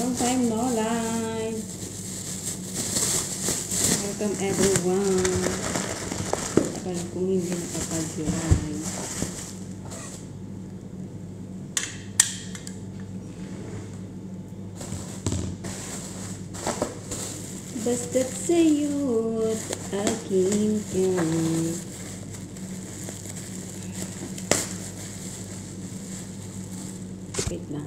Long time no live. Welcome everyone. Tagal kong hindi nakapag-live. Basta't sa'yo't aking yan. Wait lang.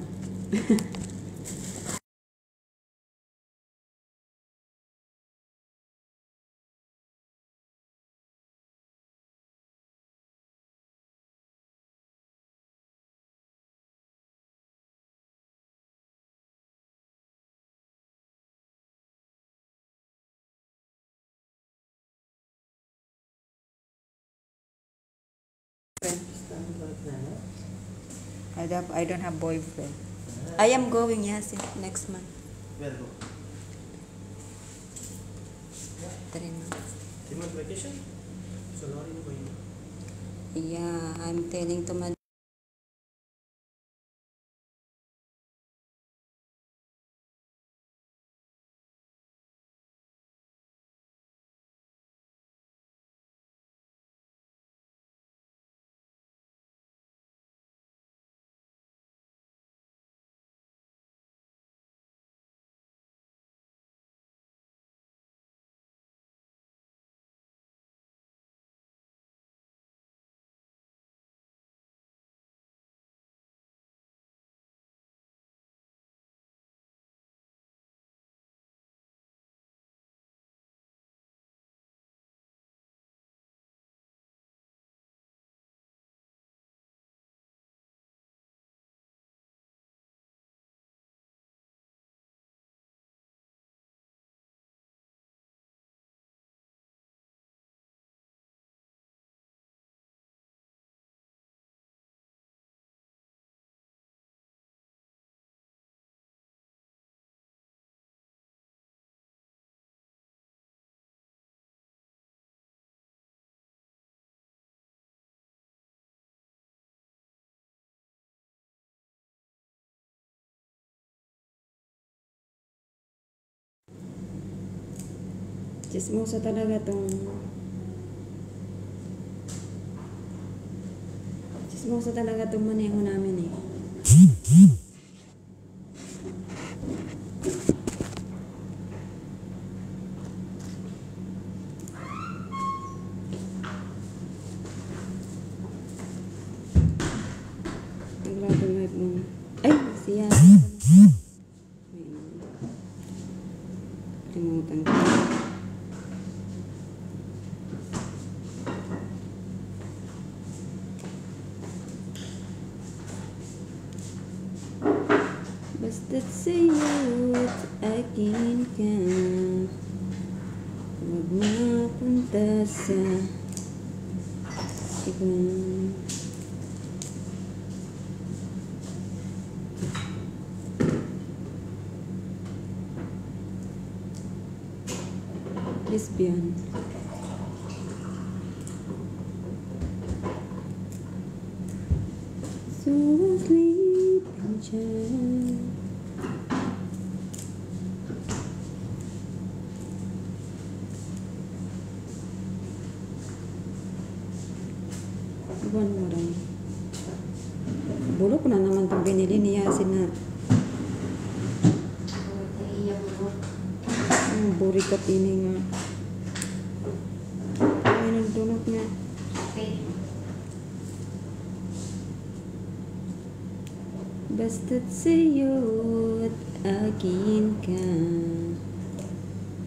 I don't have boyfriend. I am going, yes, next month. Where go? 3 months. 3 month vacation? So now you going? Yeah, I'm telling to my chismosa talaga tong maneho namin eh. Ay, siya. Limutan ko. Basta't sa'yo't akin ka, huwag mapunta sa ibang. Lesbian. So I'll sleep and child. One more lang. Bulok na naman itong binili ni Yasin na burikat ini nga. Ay, nagdunok nga. Basta't sa'yo't akin ka,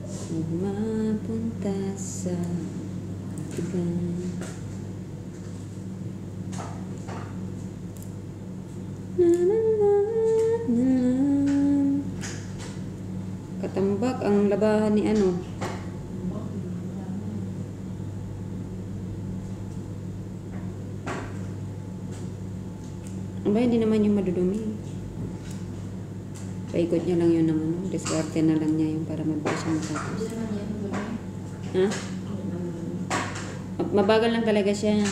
huwag mapunta sa iba. Katambak ang labahan ni ano. Aba, hindi naman yung madudumi. Paikot niya lang yun ng ano. Diskarte na lang niya yung para mabilis siya matapos. Ha? Mabagal lang talaga siya.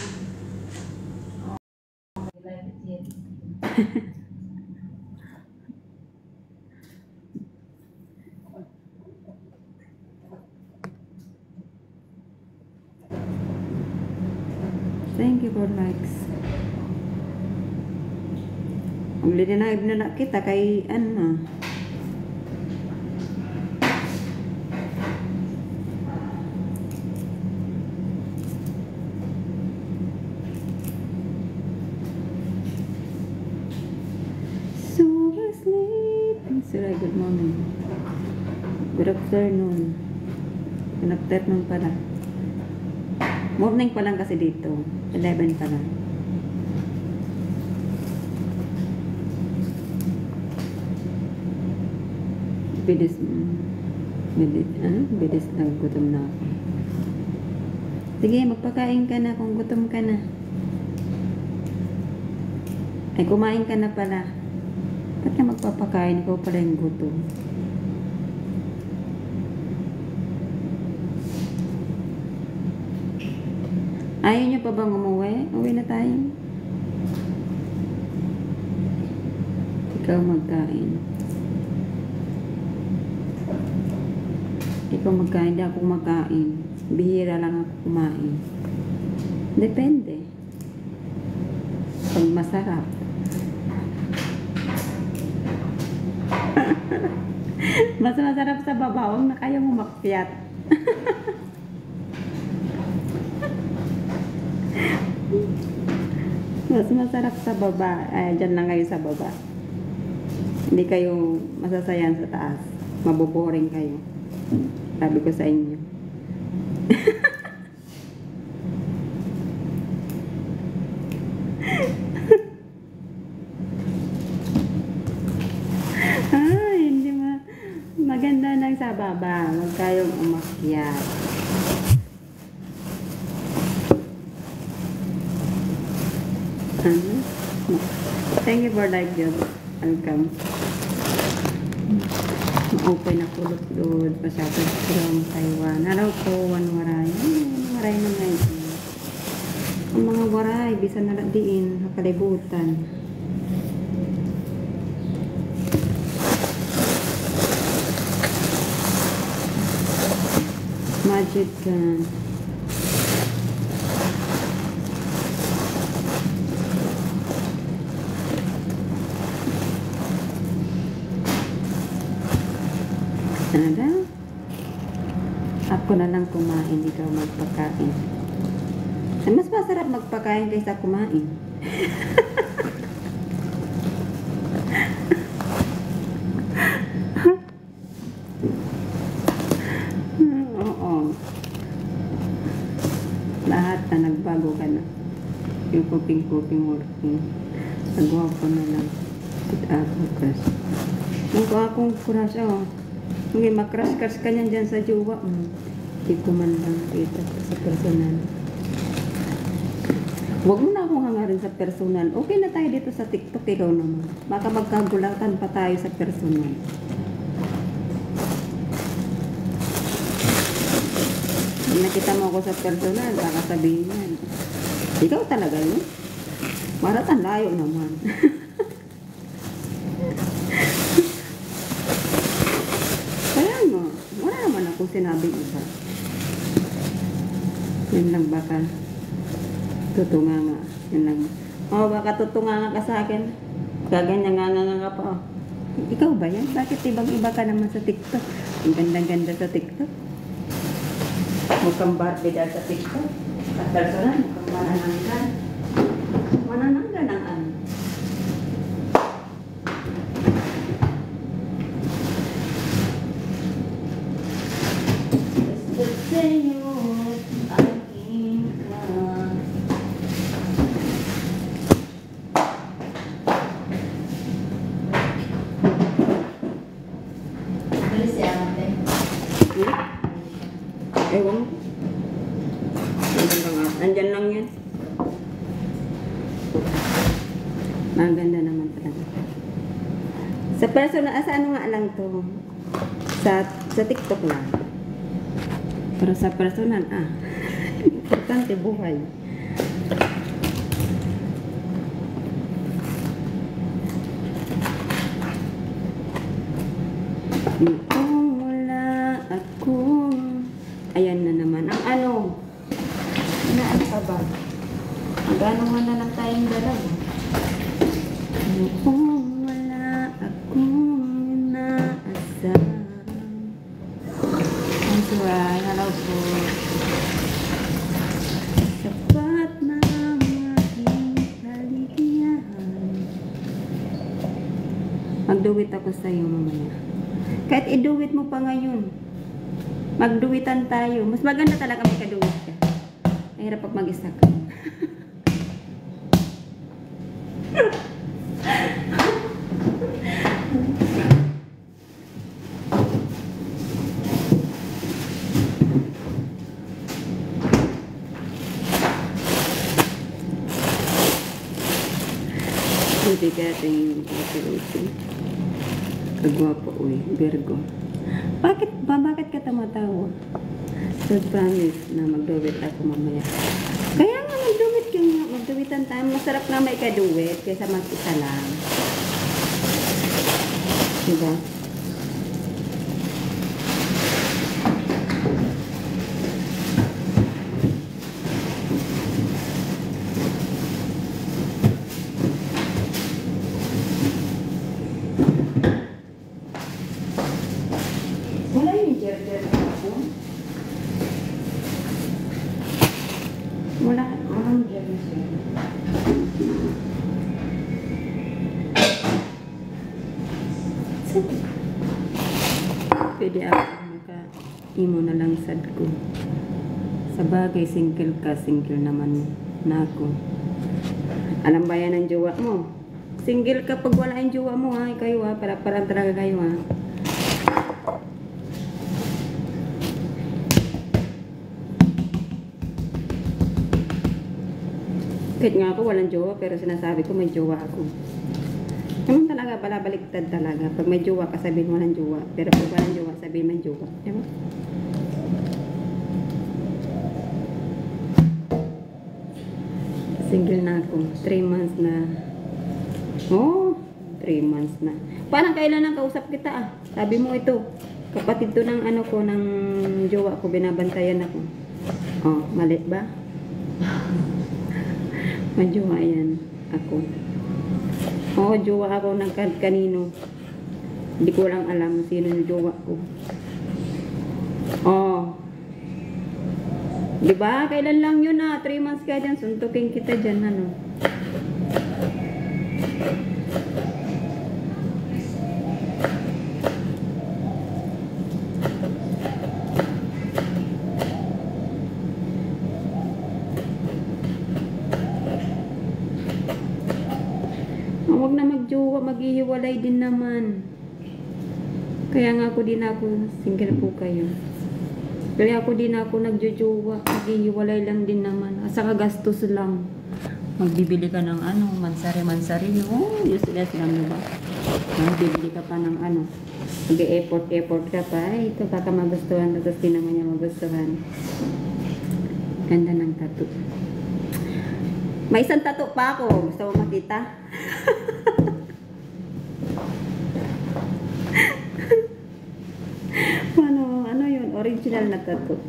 you for likes. Ang linanayib na kita kay ano. So asleep. Sir, good morning. Good afternoon. Good afternoon pala. Morning pa lang kasi dito. 11 pa lang. Bidis na gutom na ako. Sige, magpakain ka na kung gutom ka na. Ay, kumain ka na pala. Ba't ka magpapakain? Ikaw pala yung gutom. Ayaw niyo pa bang umuwi? Uwi na tayo. Ikaw magkain. Ikaw magkain, hindi ako magkain. Bihira lang ako kumain. Depende. Pag masarap. Mas masarap sa babawang na kayong umakyat. Mas masarap sa baba. Ay, dyan lang kayo sa baba. Hindi kayo masasayan sa taas. Maboboring kayo. Sabi ko sa inyo. Ay, hindi maganda lang sa baba. Huwag kayong umakyat. Thank you for that job. Welcome. Ma-open na kulot-lod. Pasyato from Taiwan. Hello po, waray. Waray na ngayon. Ang mga waray, bisa na diin. Nakalibutan. Magic gun. Ano daw? Ako na lang kumain, ikaw magpakain. Ay, mas masarap magpakain kaysa kumain. Oo. Lahat na nagbago ka na. Yung cooking working. Nagawa ko na lang. Crush. Yung akong crush, oh. Hindi, makrush-crush ka niyan dyan sa jowa. Hindi ko man lang kita sa personal. Huwag mo na akong hangarin sa personal. Okay na tayo dito sa TikTok, ikaw naman. Baka magkagulatan pa tayo sa personal. Pag nakita mo ako sa personal, baka sabihin yan. Ikaw talaga yun? Maratan layo naman. Kung sinabing isa. Yun lang baka tutunganga. Yun lang. Oh, baka tutunganga ka sa akin. Gaganyan nga pa. Ikaw ba yan? Bakit ibang-iba ka naman sa TikTok? Ang ganda-ganda sa TikTok. Mukhang Barbie dahil sa TikTok. At personal, mukhang manananggan. Manananggan ang ano. Señor, aking ka. Bali si ate. Ewan. Andyan lang yan. Maganda naman talaga. Sa personal, sa ano nga lang to? Sa TikTok lang. Pero sa personal, importante buhay. Kung wala akong... Ayan na naman. Ang ano? Ano ka ba? Magduwit ako sa'yo mamaya. Kahit iduwit mo pa ngayon. Magduwitan tayo. Mas maganda talaga may kaduwit ka. Mahirap pag mag-isa ka. Hindi ka ating ati-uti. Kagwapo, uy. Virgo. Bakit ka tumatawa? So, promise na magduwit ako mamaya. Kaya nga magduwit ka nga. Magduwitan tayo. Masarap na may kaduwit kaysa mag-isa lang. Diba? Wala yung jar-jar na ako. Walang jar na siya. Pwede ako maka-imo na lang sad ko. Sa bagay, single ka, single naman na ako. Alam ba yan ang jowa mo? Single ka pag wala yung jowa mo ha, kayo ha, para talaga kayo ha. Kahit nga ako walang jowa, pero sinasabi ko may jowa ako. Naman talaga, balabaliktad talaga. Pag may jowa ka, sabihin walang jowa. Pero pag walang jowa, sabihin may jowa. Diba? Single na ako. 3 months na. Oh, 3 months na. Parang kailan nang kausap kita ah. Sabi mo ito, kapatid to ng ano ko, ng jowa ko, binabantayan ako. Oh, mali ba? May jowa yan. Ako. Oo, jowa ako ng kanino. Hindi ko lang alam sino yung jowa ko. Oh. Diba? Kailan lang yun ah. 3 months ka dyan. Suntukin kita dyan. Ano? Huwag na magjowa, maghihiwalay din naman. Kaya nga ako din ako, single po kayo. Kaya ako din ako nagjojowa, maghihiwalay lang din naman. Saka gastos lang. Magbibili ka ng ano, mansari-mansari. Oh, useless lang diba? Magbibili ka pa ng ano. Mag-e-effort ka pa. Ay, ito baka magustuhan. Tapos di naman niya magustuhan. Ganda ng tattoo. May isang tattoo pa ako. Gusto mo makita? ano yun? Original na tattoo.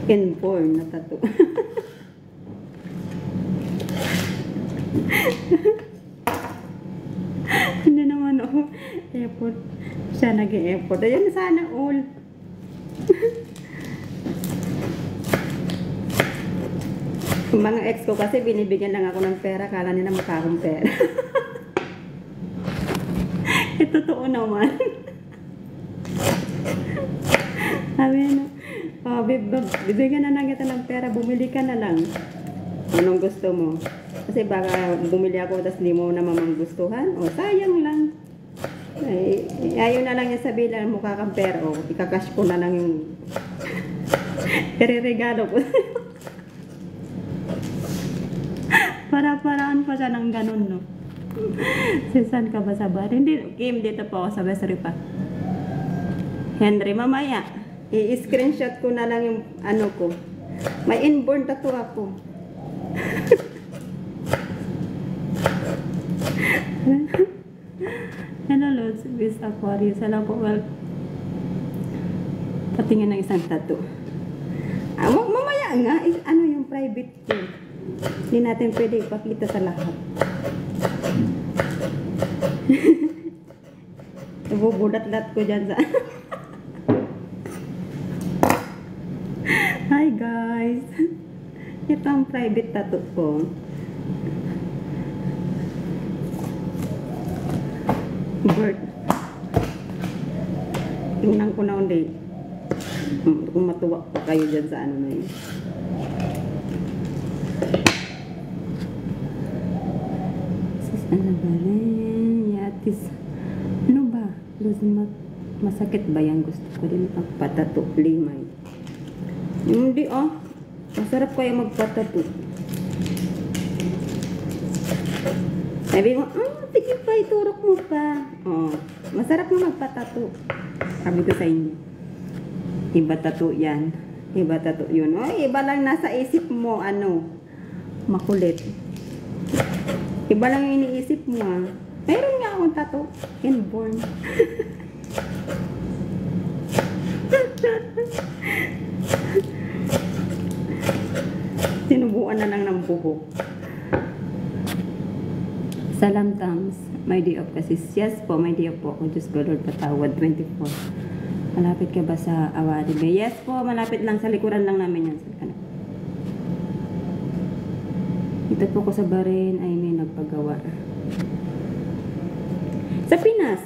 Inborn na tattoo. Hindi naman ako. Effort. Siya nag-e-effort. Ayun, sana all. Yung mga ex ko kasi binibigyan lang ako ng pera, kala nila mukha akong pera. Totoo naman. Sabi na, oh, bibigyan na lang kita ng pera, bumili ka na lang. Anong gusto mo? Kasi baka bumili ako tapos hindi mo naman gustuhan. O, sayang lang. Ay, ayaw na lang yung sabihin lang mukha kang pera. O, ikakash ko na lang yung regalo ko. Para-paraan pa siya ng ganun, no? Sisan ka ba sa bar? Hindi, Kim, dito po ako sa Besri pa. Henry, mamaya, i-screenshot ko na lang yung ano ko. May inborn tattoo ako. Hello, Lord, Miss Aquarius. Alam po, well, patingin ng isang tattoo. Mamaya nga, ano yung private ko. Hindi natin pwede ipakita sa lahat. Ibubulat-lat ko dyan sa... Hi guys! Ito ang private tattoo ko. Lord. Tingnan ko na ulit. Kung matuwa pa kayo dyan sa ano na yun. Ano ba rin? Yatis. Ano ba? Masakit ba yan? Gusto ko din magpatato. Limay. Hindi masarap kaya magpatato. Sabi mo, sige pa, iturok mo pa. Masarap mo magpatato. Sabi ko sa inyo. Iba tato yan. Iba tato yun. Iba lang nasa isip mo, makulit. Iba lang yung iniisip mo, Mayroon nga akong tato. Inborn. Sinubuan na lang ng buhok. Salam Tams. May day off kasi. Yes po, may day off po ako. Diyos ko Lord, patawad. 24. Malapit ka ba sa Awadi? Yes po, malapit lang. Sa likuran lang namin yan. Ito po ko sa Bahrain ay may nagpagawa. Sa Pinas.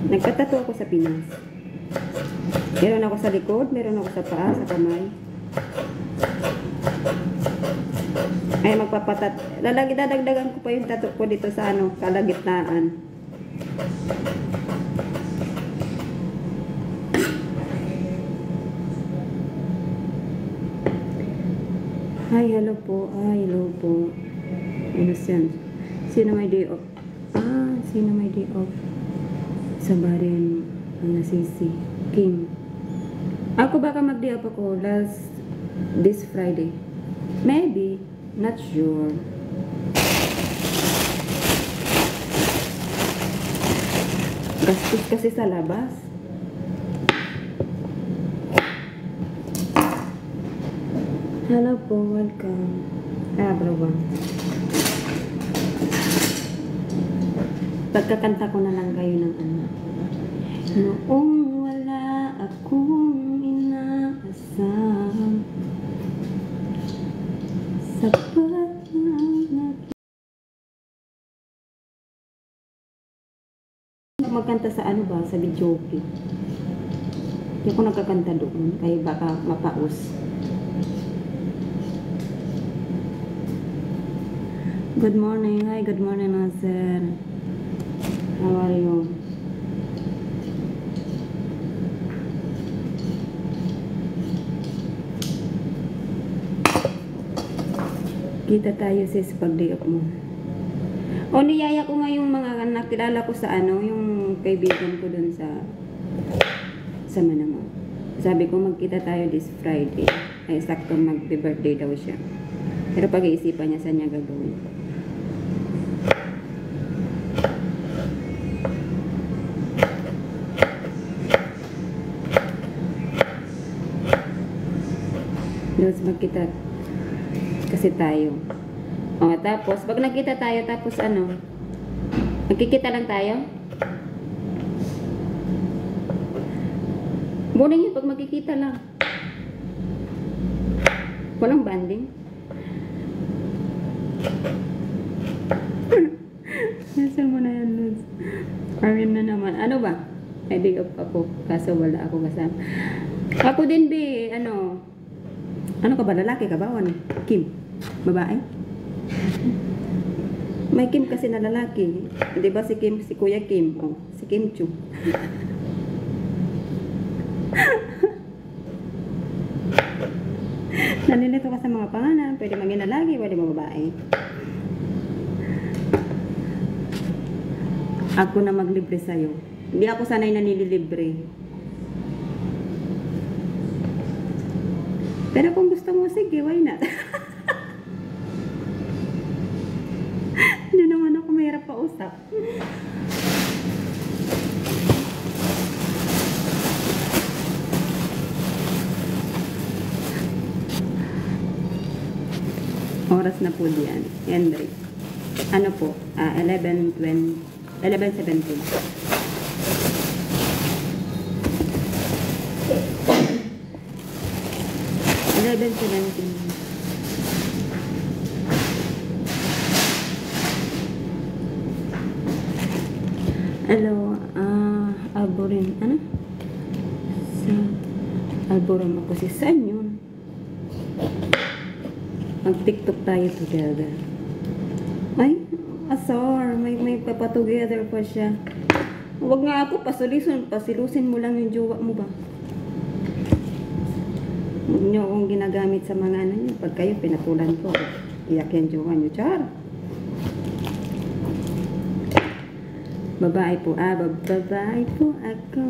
Nagpatato ako sa Pinas. Meron ako sa likod, meron ako sa paa, sa kamay. Ay dadagdagan ko pa yung tato ko dito sa kalagitnaan. Hi, hello po. Hello po. Ano siyan? Sino may day off? Sino may day off? Sa Bahrain, ang nasisi. Kim. Ako baka mag-day off ako this Friday. Maybe. Not sure. Gastos kasi sa labas. Hello po, welcome. Everyone. Pagkakanta ko na lang kayo ng Noong wala akong inaasam, sapat na magkanta sa sa videoke. Hindi ako nagkakanta doon, kaya baka mapaus. Good morning. Hi, good morning, Nasser. How are you? Kita tayo sis pag-day off mo. Niyaya ko nga yung mga nakilala ko sa yung kaibigan ko dun sa Manama. Sabi ko magkita tayo this Friday. Ay sakto mag-birthday daw siya. Pero pag-iisipan niya saan niya gagawin. Tapos magkita kasi tayo. Tapos pag nagkita tayo, tapos magkikita lang tayo. Boring yun pag magkikita lang. Walang banding. Nasal mo na yan, Luz. Karin na naman. Ano ba? Ay, day off ako. Kaso wala ako kasama. Ako din, be. Ano ka ba? Lalaki ka ba? Kim? Babae? May Kim kasi na lalaki. Di ba si Kim? Si Kuya Kim. Si Kim Chu. Nalilito ka sa mga pangalan. Pwede maging lalaki, pwede mga babae. Ako na maglibre sa'yo. Hindi ako sanay na nililibre. Pero kung gusto mo, sige, why not? Hindi naman ako mahirap pa usap. Oras na po diyan. Henry. Ano po? 11:17. 11:17. Hello, Alborin, ano? Sa Alborin ako si San yun. Mag-tiktok tayo together. Ay, asar, may papatogether pa siya. Huwag nga ako, pasilusin mo lang yung jowa mo ba? Huwag niyo akong ginagamit sa mga ano niyo. Pag kayo, pinatulan ko. Iyak yan jowa niyo, char. Babae po, babae po ako.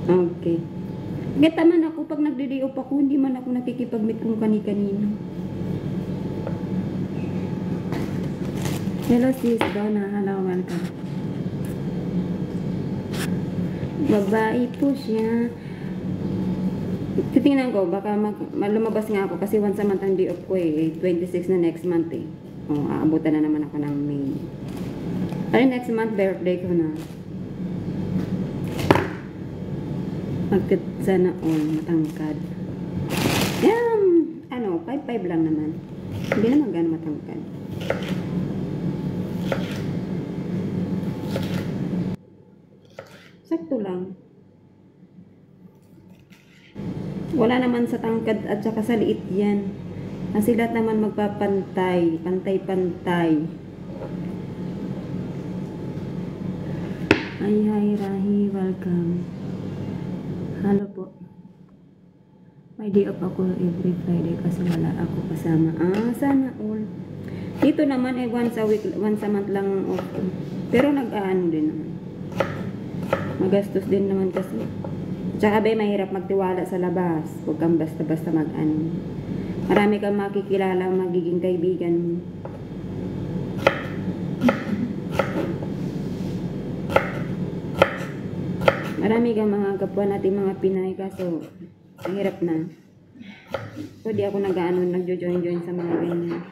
Okay. Geta man ako, pag nagdi-day off ako, hindi man ako nakikipag-meet kung kani-kanino. Hello sis, Donna, hello, welcome. Babae po siya. Titingnan ko, baka lumabas nga ako kasi once a month ang day off ko eh. 26 na next month eh. O, aabutan na naman ako ng May. Ay, next month, birthday ko na. Magtit sana all, matangkad. Yan, ano, 5'5" lang naman. Hindi naman gano'n matangkad. Sakto lang. Wala naman sa tangkad at saka sa liit yan. Kasi lahat naman magpapantay. Pantay-pantay. Ay, hi, Rahi. Welcome. Hello po. May day off ako every Friday kasi wala ako kasama. Sana all. Dito naman eh once a week, once a month lang off. Pero nag-aano din naman. Magastos din naman kasi. Tsaka ba, mahirap magtiwala sa labas. Huwag kang basta-basta mag-ano. Marami kang makikilala magiging kaibigan mo. Marami kang mga kapwa natin mga Pinay kaso mahirap na. So di ako nag-join sa mga ganyan.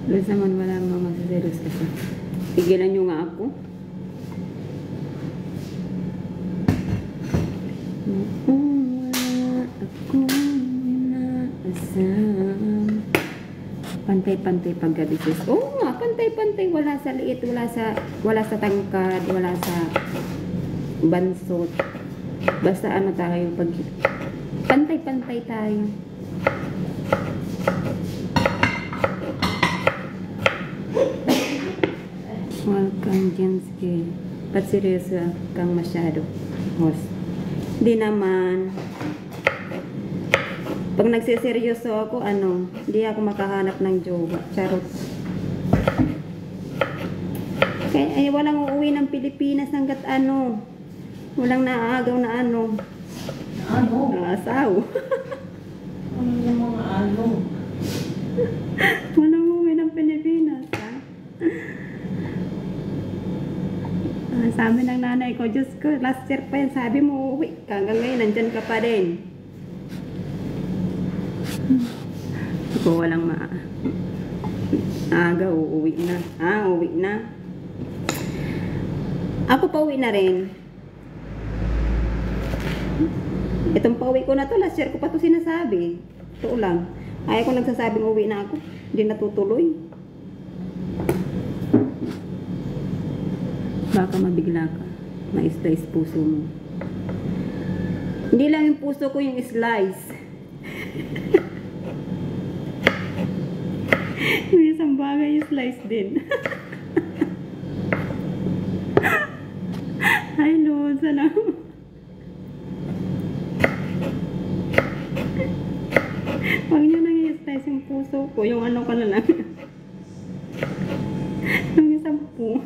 Lunes naman wala mga magsaselos kasi. Tigilan nyo nga ako. Wala ako inaasam. Pantay-pantay paggabi sis. Oo nga, pantay-pantay. Wala sa liit, wala sa tangkad, wala sa bansot. Basta ano tayo, pag pantay-pantay tayo. Welcome, Jenske. Ba't seryoso kang masyado, host? Hindi naman. Pag nagsiseryoso ako, hindi ako makahanap ng jowa. Charot. Kaya walang uuwi ng Pilipinas hanggat walang naaagaw na asaw. Ano yung mga Walang uuwi ng Pilipinas, ha? Sabi ng nanay ko, Diyos ko, last year pa yan, sabi mo uuwi ka. Hanggang ngayon, nandyan ka pa din. Ako walang aga, uuwi na. Uuwi na. Ako pa uwi na rin. Itong pauwi ko na to, last year ko pa to sinasabi. Ito lang. Ayaw ko nagsasabing uwi na ako. Hindi natutuloy. Baka mabigla ka. Ma-slice puso mo. Hindi lang yung puso ko yung slice. Yung isang bagay yung slice din. Ay, Lord, sana. Huwag nyo nang i-slice yung puso ko. Yung ka na lang. Yung isang po.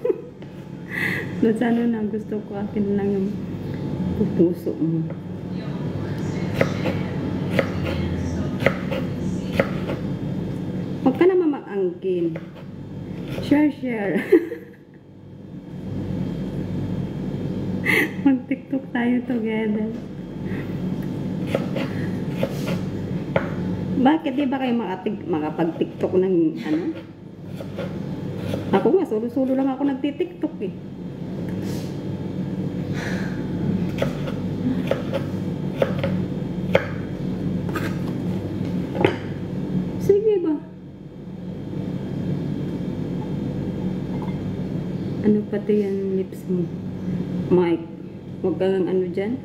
Doon sa na gusto ko, akin lang yung puso mo. Huwag ka naman mag-angkin. Share. Mag-tiktok tayo together. Bakit di ba kayo makapag-tiktok ng Ako nga, solo-solo lang ako nagtitiktok eh. Ano pati yan lips mo? Mike, huwag kang ano dyan.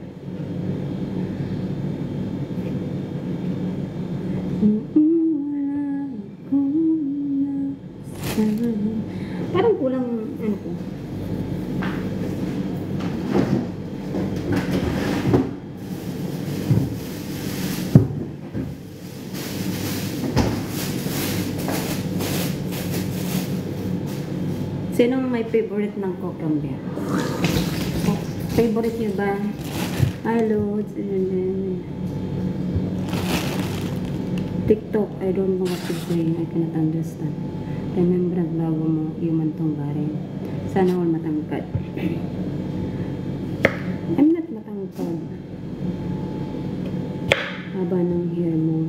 Parang kulang ano ko. Sinong may favorite ng cucumber? Favorite niyo ba? Hello. TikTok, I don't know what to say. I cannot understand. Remember ang bago mo, human tong garing. Sana all matangkad. I'm not matangkad. Haba ng hair mo.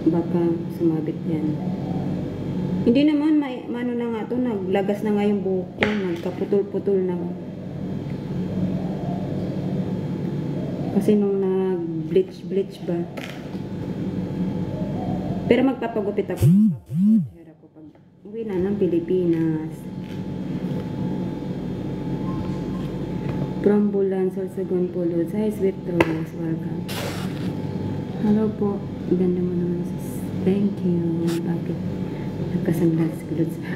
Baka sumabit yan. Hindi naman, mano na nga to, naglagas na nga yung buhok ko, nagkaputol-putol na. Kasi nung nag-bleach ba. Pero magpapagupit ako. Magpapagupit ako pag uwi na ng Pilipinas. From Bulan, Sorsogon, Pulod. Hi, Sweet Rose. Welcome. Hello po. Ganda mo naman. Thank you. Bakit? Nagkasanglas.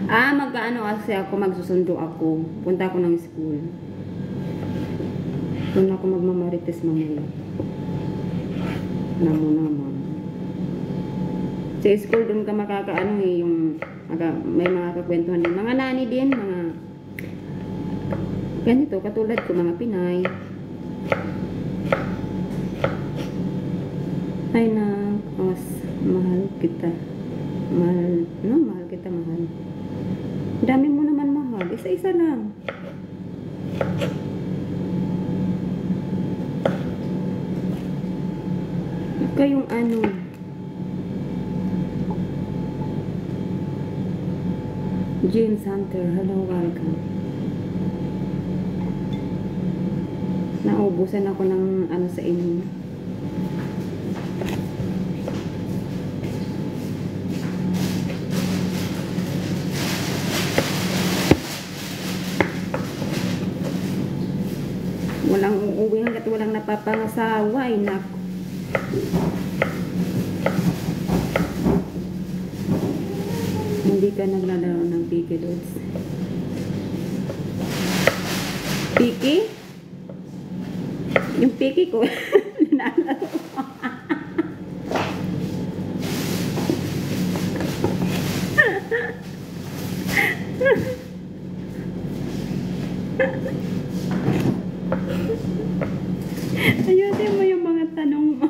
Magkaano kasi ako, magsusundo ako. Punta ako ng school. Doon ako magmamarites mamaya. Namo naman. Sa school, doon ka makakaano yung may mga kakwentuhan din. Mga nani din, mga ganito, katulad ko, mga Pinay. Ay na, mas mahal kita. Mahal kita, mahal. Dami mo naman mahal. Isa-isa lang. Kayong ano, James Hunter, hello, welcome. Naubusan ako ng ano sa inyo. Walang uuwi hanggat walang napapangasawa. Ay, naku. Hindi ka naglalaro ng Piki Dolls. Piki? Yung Piki ko, nilalaro. Ayusin mo yung mga tanong mo.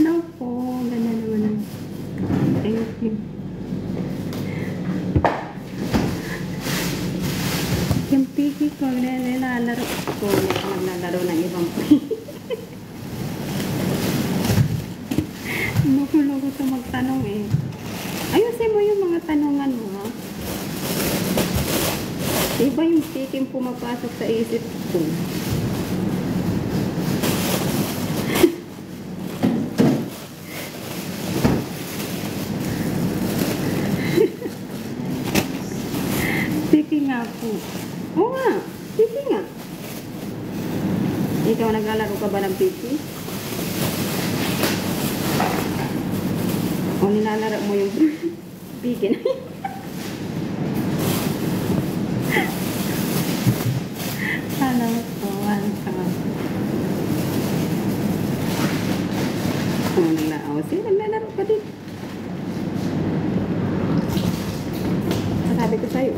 Ano po? Ganda naman ang thank you. Yung Piki ko, nilalaro ko. Naglalaro ng ibang loko-loko ito magtanong eh. Ayusin mo yung mga tanungan mo, ha? Iba yung Piki pumapasok sa isip ko. Piki nga po. Oo nga, Piki nga. Ikaw, naglalaro ka ba ng Piki? O nilalaro mo yung Piki na yun? Hello po, welcome. O naglalaro ka din. Sabi ko sa'yo.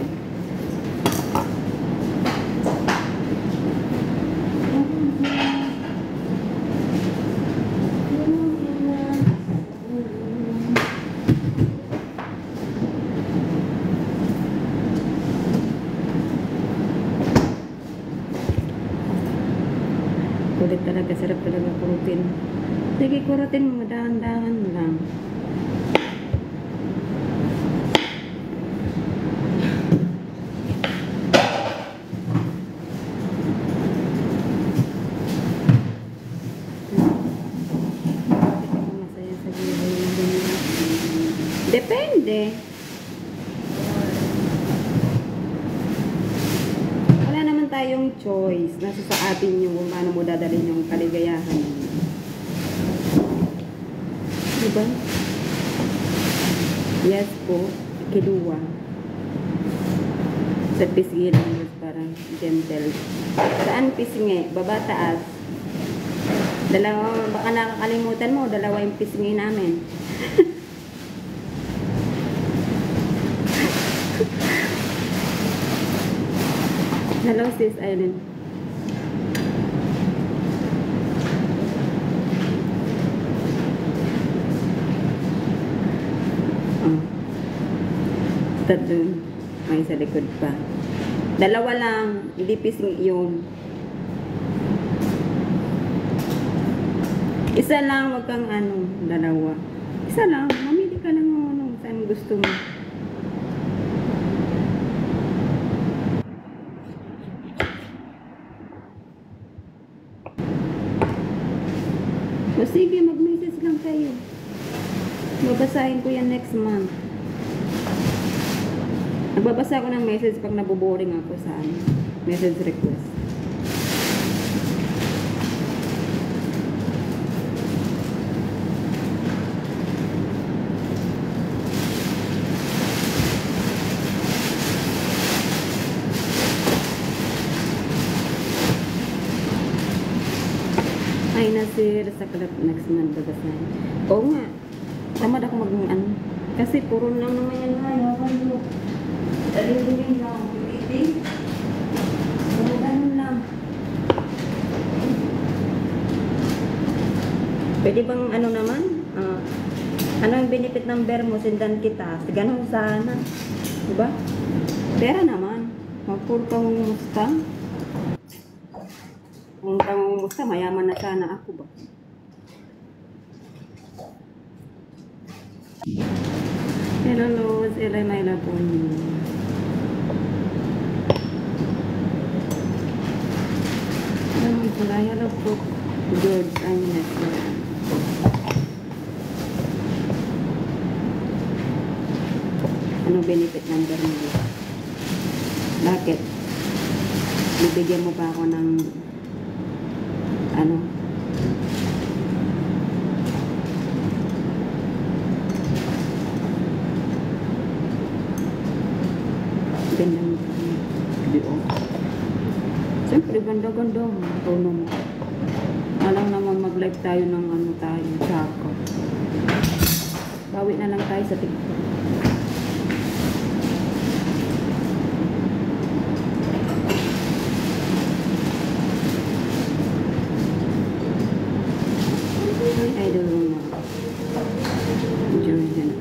Kulit talaga, sarap talaga kurutin. Sige, kurutin mo, dahan-dahan lang. Depende. Wala naman tayong choice. Nasa sa atin yung kung paano mo dadalhin yung kaligayahan. Diba? Yes po. Kiluwa. Sa pisngi lang parang gentle. Saan pisngi? Baba, taas. Dalawa, baka nakakalimutan mo, dalawa yung pisngi namin. Hello, sis Aileen. Oh. Tatlo. May sa likod pa. Dalawa lang. Hindi pisngi yun. Isa lang, wag kang ano, dalawa. Isa lang. Mamili ka lang ano, saan gusto mo. O sige, mag-message lang kayo. Babasahin ko yan next month. Nagbabasa ako ng message pag naboboring ako sa message request. Ay, nasir sa club next month babasahin. Oo nga. Tamad ako ano. Kasi puro lang naman yan nga. Yawan mo. Dali-dali lang. Piliting. Puro ganun lang. Pwede bang ano naman? Ano yung benefit ng mo? Sindan kita. Ganun sana. Diba? Pera naman. Puro kang mustang. Kung kang mustang, mayaman na sana ako ba? Hello, Luz. Elay, may lapon. Naman pala. Hello po. George, I'm next. Ano benefit ng mo? Bakit? Bibigyan mo pa ako ng ano? Gandang video. Siyempre, ganda-ganda. Ito naman. Alam naman mag-live tayo ng ano tayo. Tsaka. Bawi na lang tayo sa TikTok. Ay, idol mo. Jordan.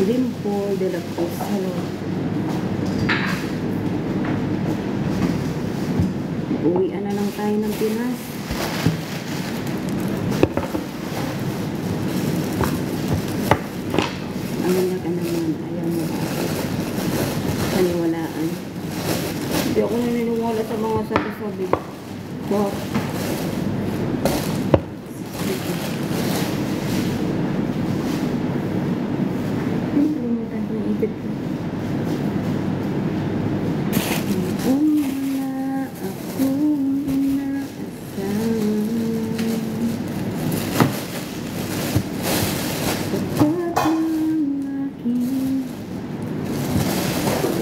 Dimple de la Cruz. Hello. Uwian na lang tayo ng Pinas. Amanda ka naman. Ayaw mo ba? Paniwalaan. Hindi ako naniniwala sa mga sabi-sabi. Wow.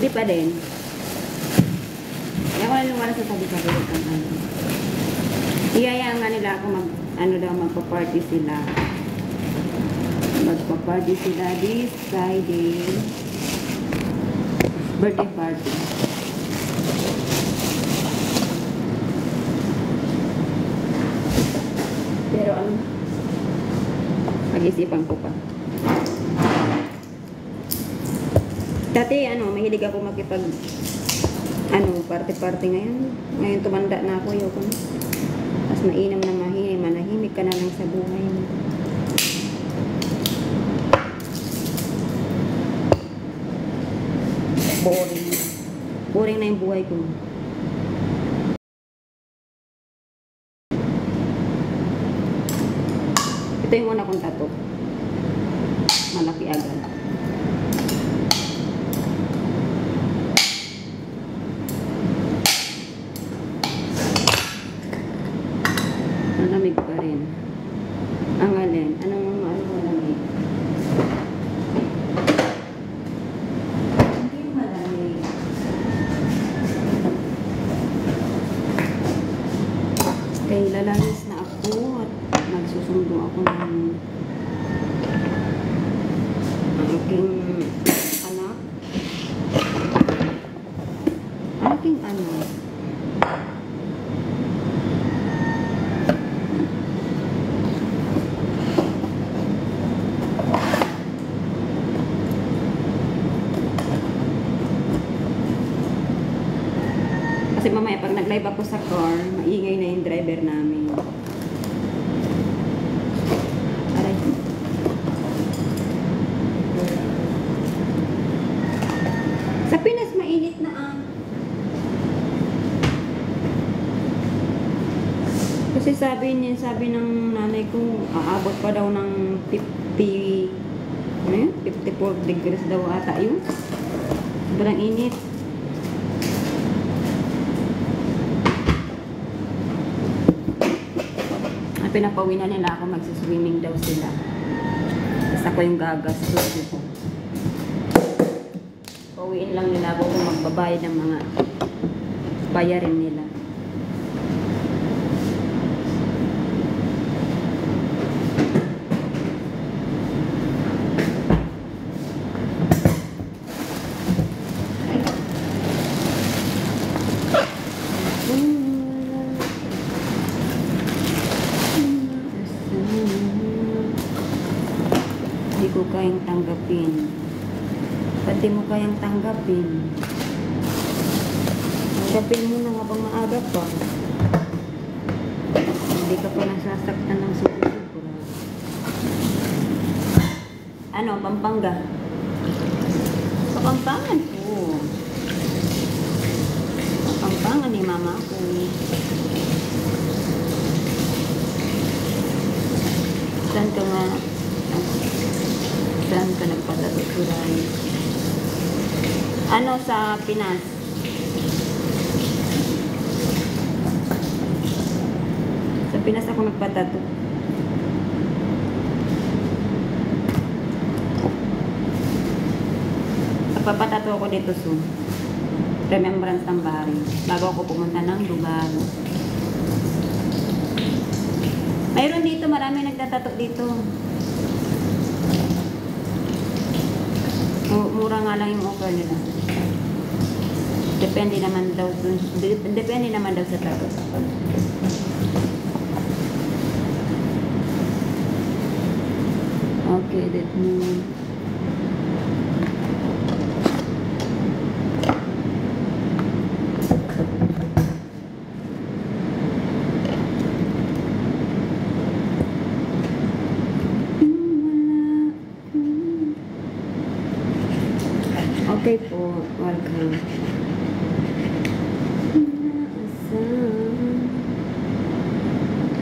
Hindi pa din. Kaya ko naniwala sa sabi-sabi ng ano. Iyayaan nga nila ako magpa-party sila. Magpa-party sila this Friday. Birthday party. Pero ano, pag-isipan ko pa. Dati, mahilig ako makipag, party-party ngayon. Ngayon tumanda na ako, yoko na. Tapos mainam na manahimik ka na lang sa buhay mo. Boring. Boring na yung buhay ko. Ito yung una kong tattoo. malaki agad. Malamig pa rin. Ang alin? Anong malamig? Hindi malamig. Kaya lalangis na ako at nagsusundo ako ng aking anak. Aking anak. Kasi mamaya pag nag-live ako sa car, maingay na yung driver namin. Aray. Sa Pinas, mainit na ah. Kasi sabi ng nanay ko, aabot pa daw ng 50, ano yun? 54 degrees daw ata yun. Sobrang init. Pinapawi na nila ako, magsiswimming daw sila. Tapos ako yung gagastos dito. Pawiin lang nila ako kung magbabayad ng mga bayarin nila. Hindi ko kayang tanggapin. Pati mo kayang tanggapin. Tanggapin mo na habang maaga pa. Hindi ka pa nasasaktan ng sobra-sobra. Ano, Pampanga? Sa Pampangan po. Sa Pampangan ni mama ko. Saan ka nga? Saan ka nagpatatuturay? Ano sa Pinas? Sa Pinas ako nagpatatu. Nagpapatato ako dito soon. Remembrance ng Bari. Bago ako pumunta ng lugar. Mayroon dito, marami nagtatato dito. Mura nga lang yung offer nila. Depende naman daw sa tato. Okay, let me... Okay po, welcome.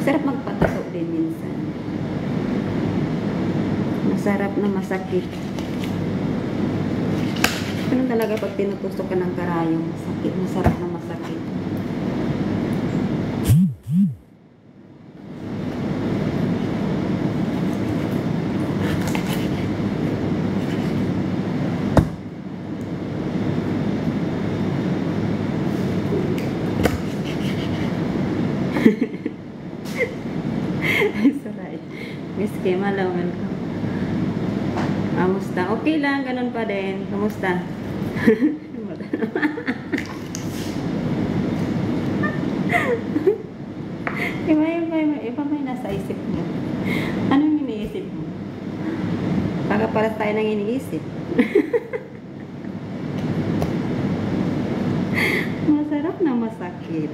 Sarap magpatato din minsan. Masarap na masakit. Ganun talaga pag tinutusok ka ng karayong, masakit, masarap na masakit. Sorry. Miss Kim, hello, welcome. Kamusta? Okay lang, ganun pa din. Kamusta? Iba may nasa isip mo. Anong iniisip mo? Baka para tayo nang iniisip. Masarap na masakit.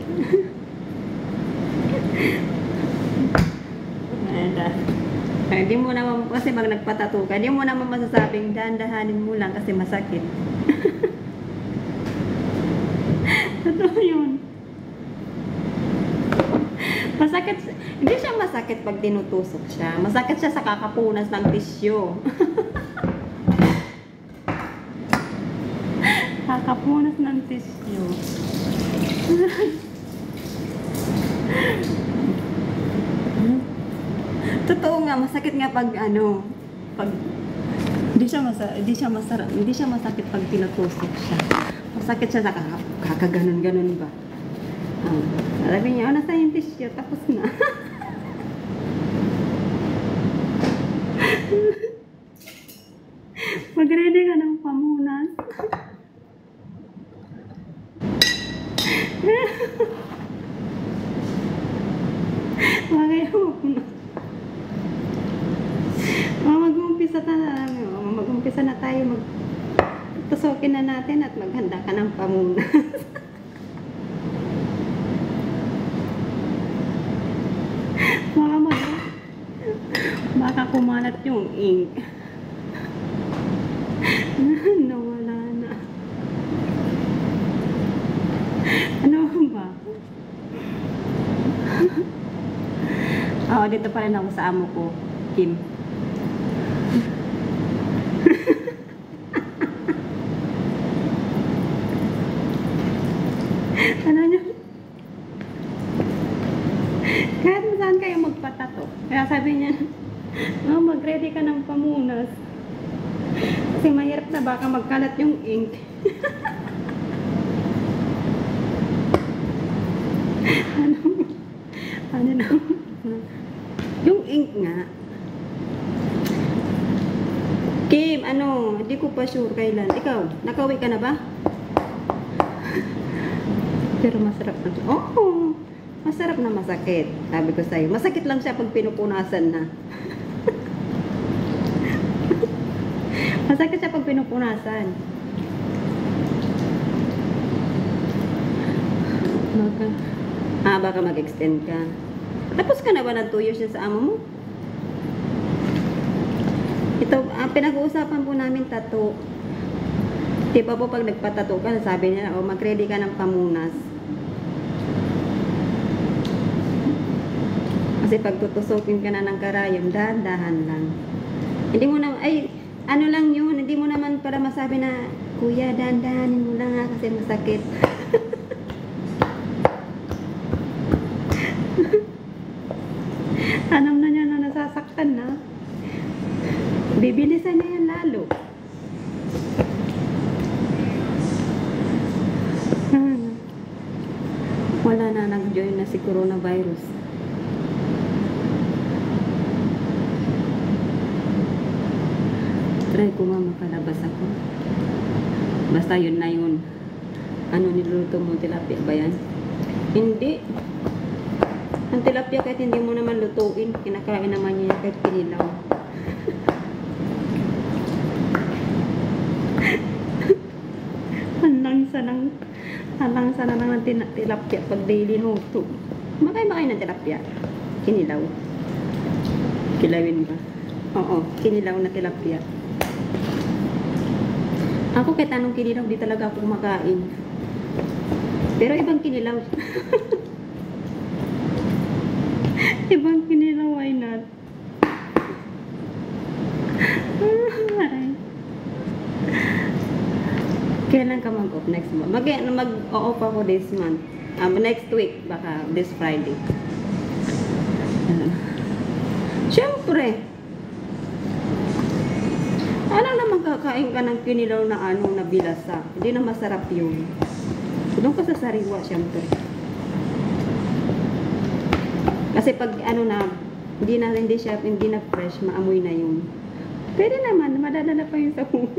Hindi mo naman, kasi pag nagpatato ka, hindi mo naman masasabing dahan-dahanin mo lang kasi masakit. Totoo yun. Masakit, hindi siya masakit pag tinutusok siya. Masakit siya sa kakapunas ng tisyo. Nakakapunas ng tissue. Totoo nga, masakit nga pag pag hindi siya masakit pag tinutusok siya. Masakit siya sa kakaganon-ganon ba. Sabi niya, nasa yung tissue, tapos na. Mag-ready ka ng pamunas. Mag-umpisa na tayo. Tusukin na natin at maghanda ka ng pamunas. Baka kumalat yung ink. Nawala na. Ano ba? Dito pa rin ako sa amo ko, Kim. Ano niya? Kahit saan kayo magpatato. Kaya sabi niya, mag-ready ka ng pamunas. Kasi mahirap na baka magkalat yung ink. Ano na? Yung ink nga. Kim, hindi ko pa sure kailan. Ikaw, nakauwi ka na ba? Pero masarap na. Oo, masarap na masakit. Sabi ko sa'yo, masakit lang siya pag pinupunasan na. Masakit siya pag pinupunasan. Baka mag-extend ka. Tapos ka na ba ng 2 years sa amo mo? Ito, pinag-uusapan po namin tattoo. Di ba po pag nagpatato ka, sabi niya, mag-ready ka ng pamunas. Kasi pag tutusukin ka na ng karayom, dahan-dahan lang. Hindi mo na, ano lang yun, hindi mo naman para masabi na, kuya, dahan-dahanin mo lang ha, kasi masakit. Alam na niya na nasasaktan na. Bibilisan niya yan lalo. Wala na, nag-join na si coronavirus. Try ko nga makalabas ako. Basta yun na yun. Niluluto mo, tilapia ba yan? Hindi. Ang tilapia kahit hindi mo naman lutuin, kinakain naman niya kahit kinilaw. Ang langsa na lang ng tilapia pag daily luto. Makain ba kayo ng tilapia? Kinilaw. Kilawin ba? Oo, kinilaw na tilapia. Ako kahit anong kinilaw, di talaga ako kumakain. Pero ibang kinilaw. Ibang kinilaw, why not? Kailan ka mag-off next month? Mag-off ako this month. Next week, baka this Friday. Siyempre. Alam naman kakain ka ng kinilaw na na bilasa. Hindi na masarap yun. Doon ka sa sariwa, siyempre. Kasi pag hindi na fresh, maamoy na yun. Pwede naman, madadala pa yung sabon.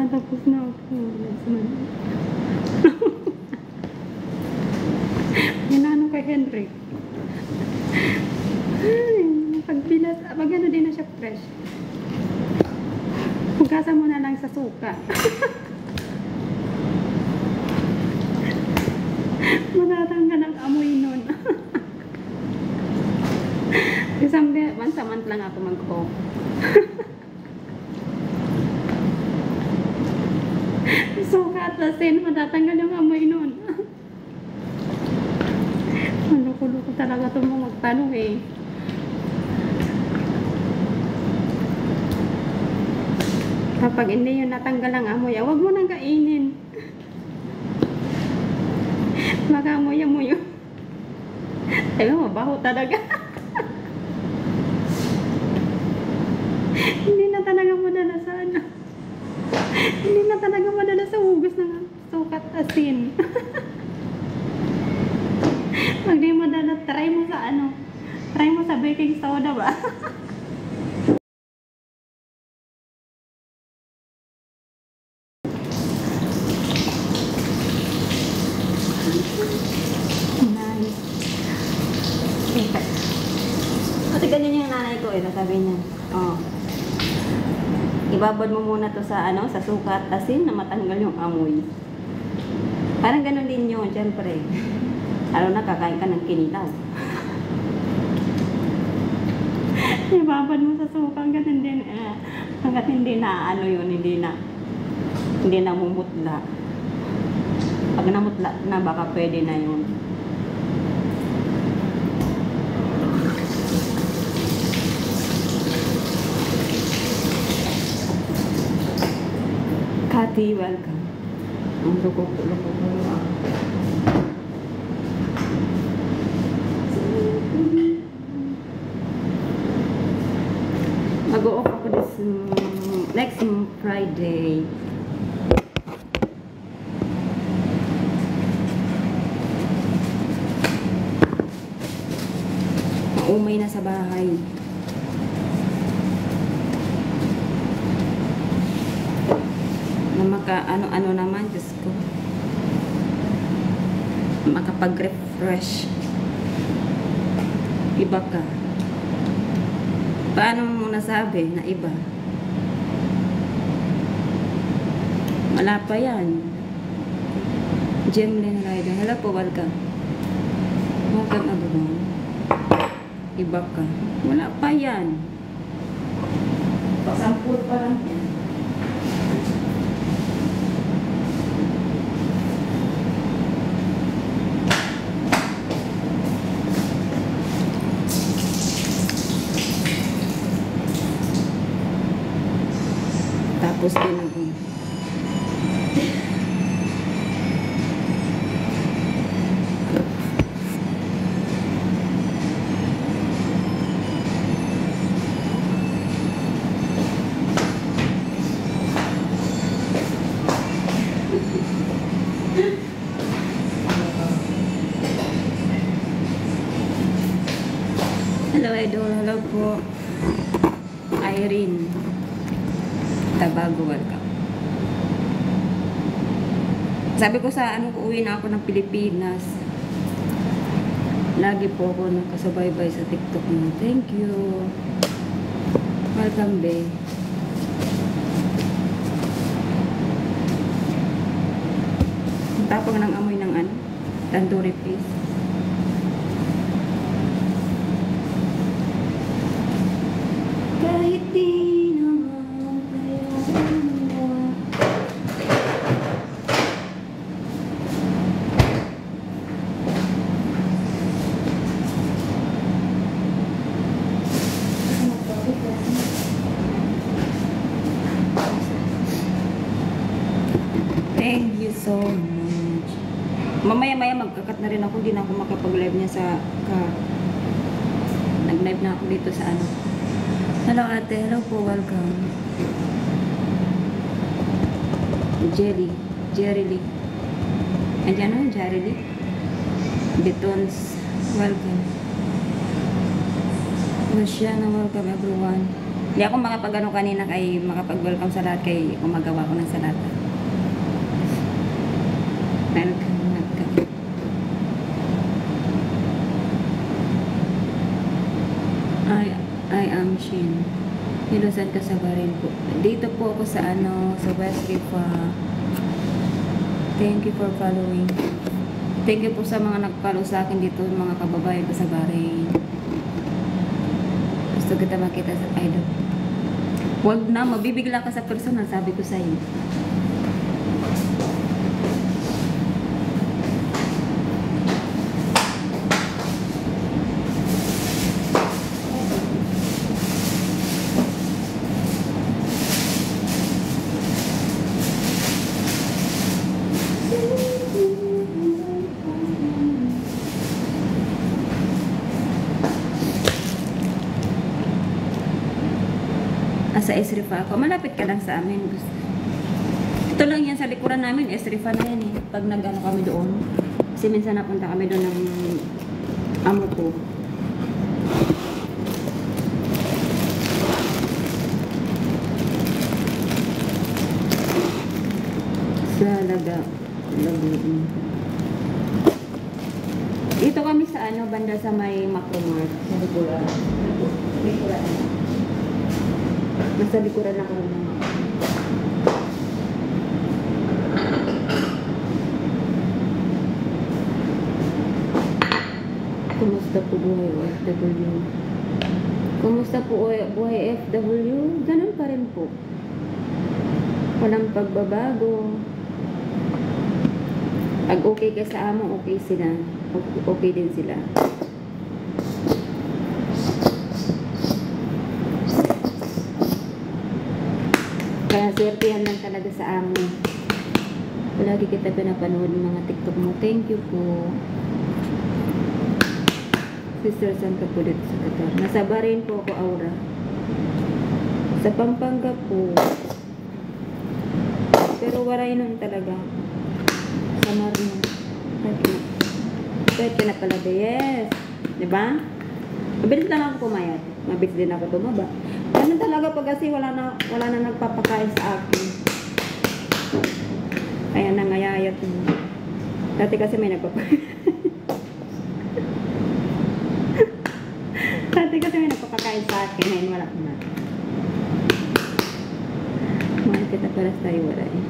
Tapos na ako. Ginano kay Henry. Pagbilas, magano din na siya fresh. Hugasan mo na lang sa suka. Matatanggal ang amoy nun. Once a month lang ako mag-off. Suka at lasin, matatanggal yung amoy nun. Loko-loko talaga itong mga magtanong eh. Kapag hindi yun natanggal ang amoy, huwag mo nang kainin. Mag-amoy-amoy yun. Sabi mo, mabaho talaga. Hindi na talaga madala sa ano. Hindi na talaga madala sa hugas ng sukat asin. Pag di madala, try mo sa ano. Try mo sa baking soda ba? Nice. Kasi ganyan yung nanay ko eh, sabi niya. Oh. Ibabad mo muna to sa ano, sa suka at asin na matanggal yung amoy. Parang ganun din yun, syempre. Lalo na kakain ka ng kinilaw. Ibabad mo sa suka hanggat hindi na ano yun, hindi na mumutla. Pag namutla na, baka pwede na yun. Kati, welcome. Ang lukok mo. Mag-o-off ako this next Friday. Umay na sa bahay. Na maka ano naman, Diyos ko. Makapag-refresh. Iba ka. Paano mo nasabi na iba? Wala pa yan. Gemlin Rider. Hello po, welcome. Welcome everyone. Iba ka. Wala pa yan. Pasampul pa lang yan. Tapos din ako. Hello, idol. Hello po. Irene. Tabago, welcome. Sabi ko sa ano, uwi na ako ng Pilipinas. Lagi po ako nakasubaybay sa TikTok mo. Thank you. Welcome, be. Tapang ng amoy ng ano, tandoori fish. Kahit di naman kayo gumawa. Thank you so much. Mamaya-maya magkakat na rin ako. Hindi na ako makapag-live niya sa nag-live na ako dito sa ano. Hello ate, hello po, welcome. Jerry Lee. Andiyan o, Jerry Lee. Betons, welcome. Luciana, welcome everyone. Hindi ako makapag-ano kanina kay makapag-welcome sa lahat kay gumagawa ko ng salata. Welcome. I am Shin. Nilusan ka sa Barin po. Dito po ako sa ano, sa West Rifa. Thank you for following. Thank you po sa mga nag-follow sa akin dito, mga kababayan ko sa Bahrain. Gusto kita makita sa idol. Huwag na, mabibigla ka sa personal, sabi ko sa'yo. Sa Esrifa ako. Malapit ka lang sa amin. Ito lang yan sa likuran namin. Esrifa na yan eh. Pag nag-ano kami doon. Kasi minsan napunta kami doon ng amo ko. Sa Lagoon. Dito kami sa ano, banda sa may Macromart. Sa likuran. Likuran. Nasa likuran ako ng Kumusta po buhay OFW? Kumusta po buhay FW? Ganun pa rin po. Walang pagbabago. Pag okay ka sa amo, okay sila. Okay din sila. Kaya swertihan lang talaga sa amo. Palagi kita pinapanood ng mga TikTok mo. Thank you po. Sister, saan ka po dito sa Qatar? Nasa Bahrain po ako, Aura. Sa Pampanga po. Pero waray nun talaga. Sa Marino. Kahit ka na pala ba? Yes. Diba? Mabilis lang ako pumayat. Mabilis din ako tumaba. Ganun talaga pag kasi wala na nagpapakain sa akin. Kaya nangayayat mo. Dati kasi may nagpapakain. Dati kasi may nagpapakain sa akin. Ngayon wala na. Mahal kita para tayo wala eh.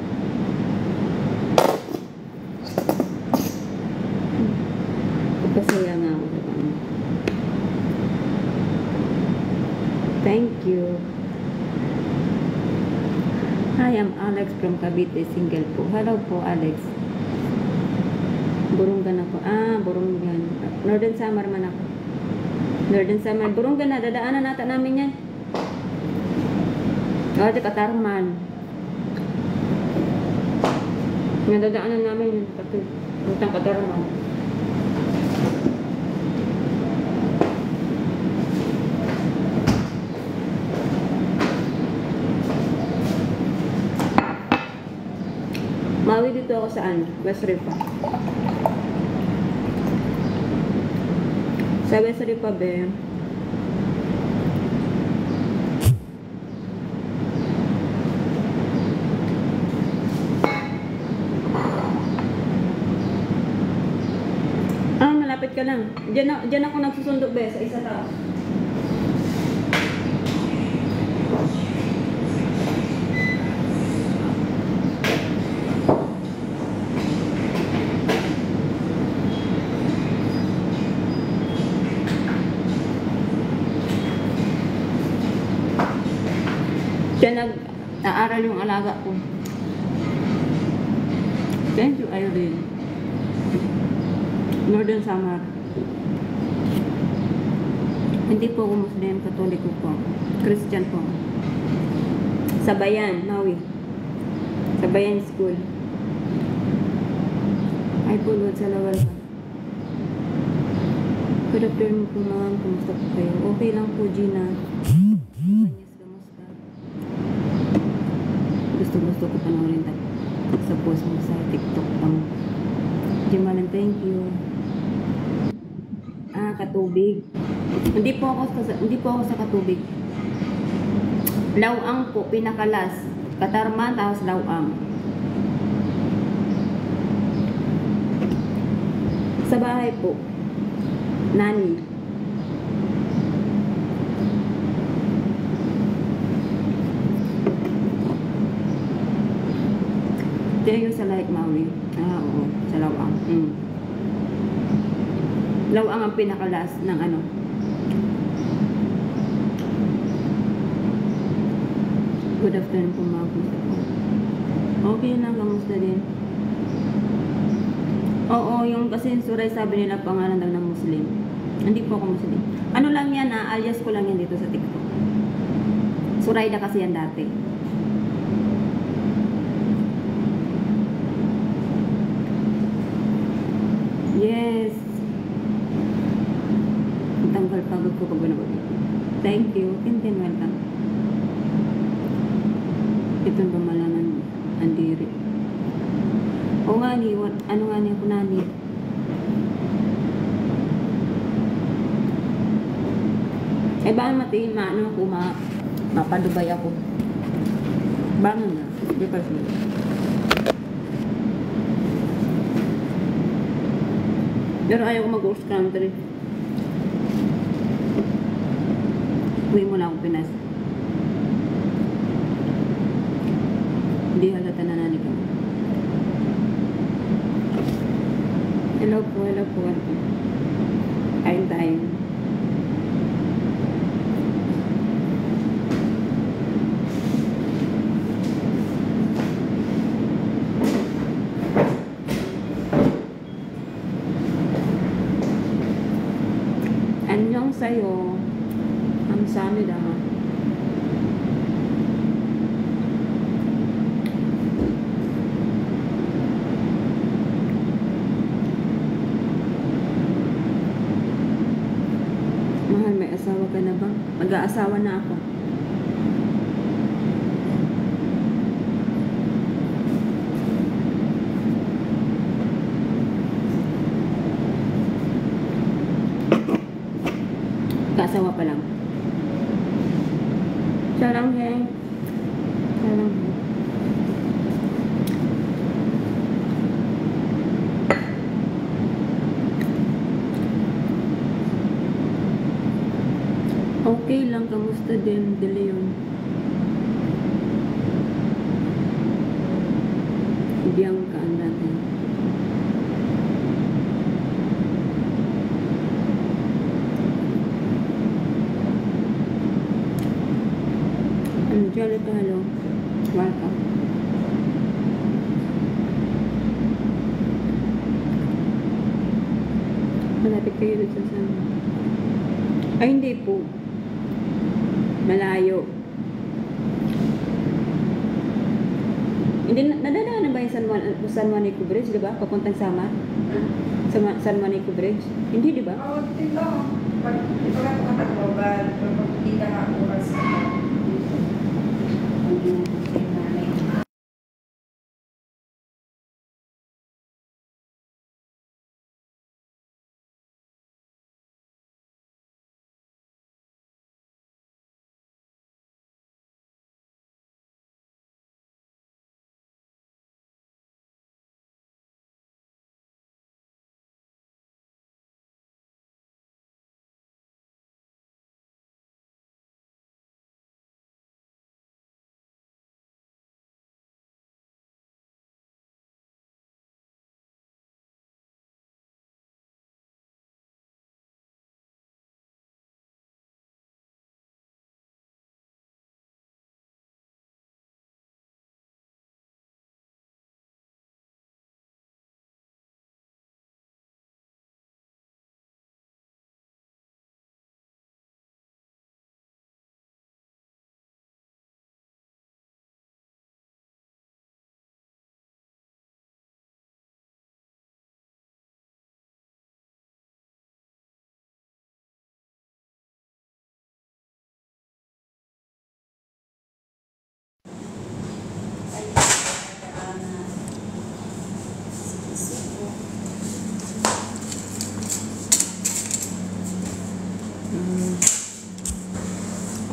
Kapasaya nga ako sa kanya. Thank you. Hi, I'm Alex from Cavite, single po. Hello po, Alex. Burungan ako. Burungan. Northern Samar man ako. Northern Samar. Burungan na. Dadaanan nata namin yan. Di Katarman. Dadaanan namin yun. Utang Katarman. Mawi dito ako saan? West Rifa. Sa West Rifa, be. Malapit ka lang. Diyan ako nagsusundo, be, sa isa tao. Diyan nag-aaral yung alaga ko. Thank you, Irene. Northern Samar. Hindi po ako Muslim, Katoliko po. Christian po. Sabayan, Maui. Sabayan School. Ay po, Lord, sa lawal ka. Good afternoon po, ma'am. Kumusta po kayo? Okay lang po, Gina. Gusto ko panoorin sa post mo sa TikTok pang Jimalan, thank you. Katubig. Hindi po ako sa Katubig. Lawang po, pinakalas. Katarman, tapos Lawang. Sa bahay po. Nani. Yung sa like Maui. Oo. Sa Lawang. Lawang ang pinakalas ng ano. Good afternoon po mga kamusta po. Okay na, kamusta din. Oo, yung kasi suray sabi nila pangalan daw ng Muslim. Hindi po ako Muslim. Ano lang yan alias ko lang yan dito sa TikTok. Surayda kasi yan dati. Yes. Tanggal pagod ko pag binabag. Thank you. Tintin, welcome. Ito ba malaman ang diri? O nga ni, ano nga ni ako nani? Eh baka matiin, maano ako, mapadubay ako. Baka na, di pa siya. Pero ayaw ko mag-cross country. Uwi mo na akong Pinas. Hindi halata na nani ka. Hello po, hello po. Kain tayo. Anyong sa'yo. 감사합니다. Mahal, may asawa ka na ba? Mag-aasawa na ako. Kaasawa pa lang. Siya lang, Heng. Siya lang, Heng. Okay lang, kamusta din, De Leon? Bianca ang natin. Angelica, hello. Welcome. Malapit kayo dito sa sama. Ay, hindi po. Malayo. Hindi, nadadaanan ba yung San Juanico Bridge, di ba? Papuntang Samar? San Juanico Bridge? Hindi, di ba? Oo, dito. Pag ito ka tumatakbo, pag kita ka oras ka.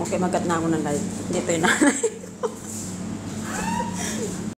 Okay, magat na ako ng live. Dito yun na.